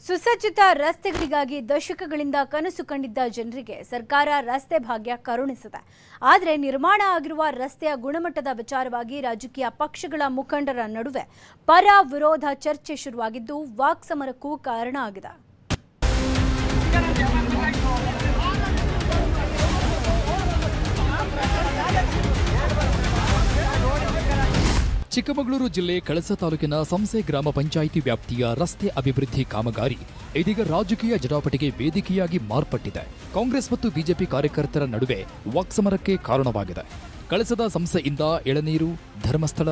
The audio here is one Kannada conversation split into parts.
ಸುಸಜ್ಜಿತ ರಸ್ತೆಗಳಿಗಾಗಿ ದಶಕಗಳಿಂದ ಕನಸು ಕಂಡಿದ್ದ ಜನರಿಗೆ ಸರ್ಕಾರ ರಸ್ತೆ ಭಾಗ್ಯ ಕರುಣಿಸಿದೆ. ಆದರೆ ನಿರ್ಮಾಣ ಆಗಿರುವ ರಸ್ತೆಯ ಗುಣಮಟ್ಟದ ವಿಚಾರವಾಗಿ ರಾಜಕೀಯ ಪಕ್ಷಗಳ ಮುಖಂಡರ ನಡುವೆ ಪರ ವಿರೋಧ ಚರ್ಚೆ ಶುರುವಾಗಿದ್ದು ವಾಕ್ಸಮರಕ್ಕೂ ಕಾರಣ ಆಗಿದೆ. ಚಿಕ್ಕಮಗಳೂರು ಜಿಲ್ಲೆ ಕಳಸ ತಾಲೂಕಿನ ಸಂಸೆ ಗ್ರಾಮ ಪಂಚಾಯಿತಿ ವ್ಯಾಪ್ತಿಯ ರಸ್ತೆ ಅಭಿವೃದ್ಧಿ ಕಾಮಗಾರಿ ಇದೀಗ ರಾಜಕೀಯ ಜಟಾಪಟಿಗೆ ವೇದಿಕೆಯಾಗಿ ಮಾರ್ಪಟ್ಟಿದೆ. ಕಾಂಗ್ರೆಸ್ ಮತ್ತು ಬಿಜೆಪಿ ಕಾರ್ಯಕರ್ತರ ನಡುವೆ ವಾಕ್ಸಮರಕ್ಕೆ ಕಾರಣವಾಗಿದೆ. ಕಳಸದ ಸಂಸೆಯಿಂದ ಎಳನೀರು, ಧರ್ಮಸ್ಥಳ,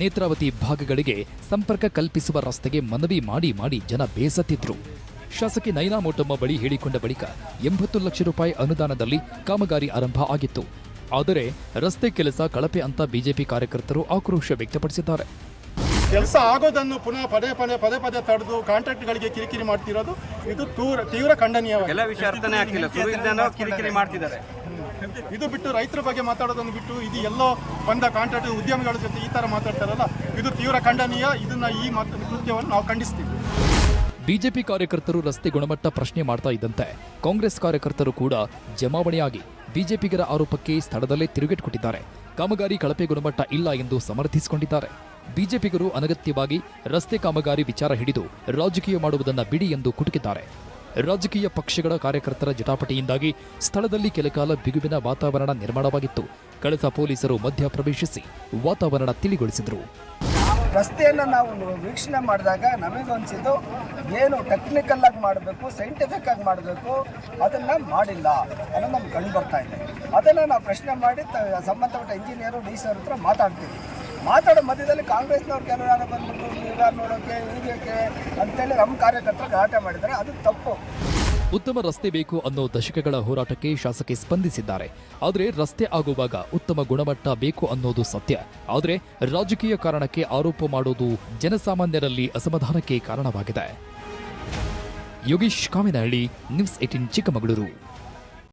ನೇತ್ರಾವತಿ ಭಾಗಗಳಿಗೆ ಸಂಪರ್ಕ ಕಲ್ಪಿಸುವ ರಸ್ತೆಗೆ ಮನವಿ ಮಾಡಿ ಜನ ಬೇಸತ್ತಿದ್ರು. ಶಾಸಕಿ ನೈನಾ ಮೋಟಮ್ಮ ಬಳಿ ಹೇಳಿಕೊಂಡ ಬಳಿಕ 80 ಲಕ್ಷ ರೂಪಾಯಿ ಅನುದಾನದಲ್ಲಿ ಕಾಮಗಾರಿ ಆರಂಭ ಆಗಿತ್ತು. ಆದರೆ ರಸ್ತೆ ಕೆಲಸ ಕಳಪೆ ಅಂತ ಬಿಜೆಪಿ ಕಾರ್ಯಕರ್ತರು ಆಕ್ರೋಶ ವ್ಯಕ್ತಪಡಿಸಿದ್ದಾರೆ. ಕೆಲಸ ಆಗೋದನ್ನು ಪುನಃ ಪದೇ ತಡೆದು ಕಾಂಟ್ರಾಕ್ಟ್ಗಳಿಗೆ ಕಿರಿಕಿರಿ ಮಾಡ್ತಿರೋದು ಇದು ತೀವ್ರ ಖಂಡನೀಯವಾಗಿದೆ. ಎಲ್ಲ ವಿಷಯ ಅರ್ಥನೇ ಆಗ್ತಿಲ್ಲ, ಸುರಿಯಿಂದ ಕಿರಿಕಿರಿ ಮಾಡ್ತಿದ್ದಾರೆ. ಇದು ಬಿಟ್ಟು ರೈತರ ಬಗ್ಗೆ ಮಾತಾಡೋದನ್ನು ಬಿಟ್ಟು ಇದು ಎಲ್ಲೋ ಬಂದ ಕಾಂಟ್ರಾಕ್ಟ್ ಉದ್ಯಮಿಗಳ ಜೊತೆ ಈ ತರ ಮಾತಾಡ್ತಾರಲ್ಲ, ಇದು ತೀವ್ರ ಖಂಡನೀಯ. ಇದನ್ನ ಈ ಕೃತ್ಯವನ್ನು ನಾವು ಖಂಡಿಸ್ತೀವಿ. ಬಿಜೆಪಿ ಕಾರ್ಯಕರ್ತರು ರಸ್ತೆ ಗುಣಮಟ್ಟ ಪ್ರಶ್ನೆ ಮಾಡ್ತಾ ಇದ್ದಂತೆ ಕಾಂಗ್ರೆಸ್ ಕಾರ್ಯಕರ್ತರು ಕೂಡ ಜಮಾವಣೆಯಾಗಿ ಬಿಜೆಪಿಗರ ಆರೋಪಕ್ಕೆ ಸ್ಥಳದಲ್ಲೇ ತಿರುಗೇಟು ಕೊಟ್ಟಿದ್ದಾರೆ. ಕಾಮಗಾರಿ ಕಳಪೆ ಗುಣಮಟ್ಟ ಇಲ್ಲ ಎಂದು ಸಮರ್ಥಿಸಿಕೊಂಡಿದ್ದಾರೆ. ಬಿಜೆಪಿಗರು ಅನಗತ್ಯವಾಗಿ ರಸ್ತೆ ಕಾಮಗಾರಿ ವಿಚಾರ ಹಿಡಿದು ರಾಜಕೀಯ ಮಾಡುವುದನ್ನು ಬಿಡಿ ಎಂದು ಕುಟುಕಿದ್ದಾರೆ. ರಾಜಕೀಯ ಪಕ್ಷಗಳ ಕಾರ್ಯಕರ್ತರ ಜಟಾಪಟಿಯಿಂದಾಗಿ ಸ್ಥಳದಲ್ಲಿ ಕೆಲಕಾಲ ಬಿಗುವಿನ ವಾತಾವರಣ ನಿರ್ಮಾಣವಾಗಿತ್ತು. ಕಳಸ ಪೊಲೀಸರು ಮಧ್ಯ ಪ್ರವೇಶಿಸಿ ವಾತಾವರಣ ತಿಳಿಗೊಳಿಸಿದರು. ರಸ್ತೆಯನ್ನು ನಾವು ವೀಕ್ಷಣೆ ಮಾಡಿದಾಗ ನಮಗನ್ಸಿದ್ದು ಏನು ಟೆಕ್ನಿಕಲ್ ಆಗಿ ಮಾಡಬೇಕು, ಸೈಂಟಿಫಿಕ್ ಆಗಿ ಮಾಡಬೇಕು, ಅದನ್ನು ಮಾಡಿಲ್ಲ ಅನ್ನೋದು ನಮ್ಗೆ ಕಂಡು ಬರ್ತಾ ಇದೆ. ಅದನ್ನು ನಾವು ಪ್ರಶ್ನೆ ಮಾಡಿ ಸಂಬಂಧಪಟ್ಟ ಇಂಜಿನಿಯರು ಡಿ ಸಿ ಅವ್ರ ಹತ್ರ ಮಾತಾಡ್ತೀವಿ. ಮಾತಾಡೋ ಮಧ್ಯದಲ್ಲಿ ಕಾಂಗ್ರೆಸ್ನವ್ರು ಕೆಲವರು ಬಂದ್ಬಿಟ್ಟು ನೀವ್ಯಾರು ನೋಡೋಕೆ ಹೀಗೆ ಅಂತೇಳಿ ನಮ್ಮ ಕಾರ್ಯಕರ್ತರು ಗಲಾಟೆ ಮಾಡಿದ್ದಾರೆ. ಅದು ತಪ್ಪು. ಉತ್ತಮ ರಸ್ತೆ ಬೇಕು ಅನ್ನೋ ದಶಕಗಳ ಹೋರಾಟಕ್ಕೆ ಶಾಸಕಿ ಸ್ಪಂದಿಸಿದ್ದಾರೆ. ಆದರೆ ರಸ್ತೆ ಆಗುವಾಗ ಉತ್ತಮ ಗುಣಮಟ್ಟ ಬೇಕು ಅನ್ನೋದು ಸತ್ಯ. ಆದರೆ ರಾಜಕೀಯ ಕಾರಣಕ್ಕೆ ಆರೋಪ ಮಾಡೋದು ಜನಸಾಮಾನ್ಯರಲ್ಲಿ ಅಸಮಾಧಾನಕ್ಕೆ ಕಾರಣವಾಗಿದೆ. ಯೋಗೀಶ್ ಕಾಮಿನಹಳ್ಳಿ, ನ್ಯೂಸ್ 18 ಚಿಕ್ಕಮಗಳೂರು.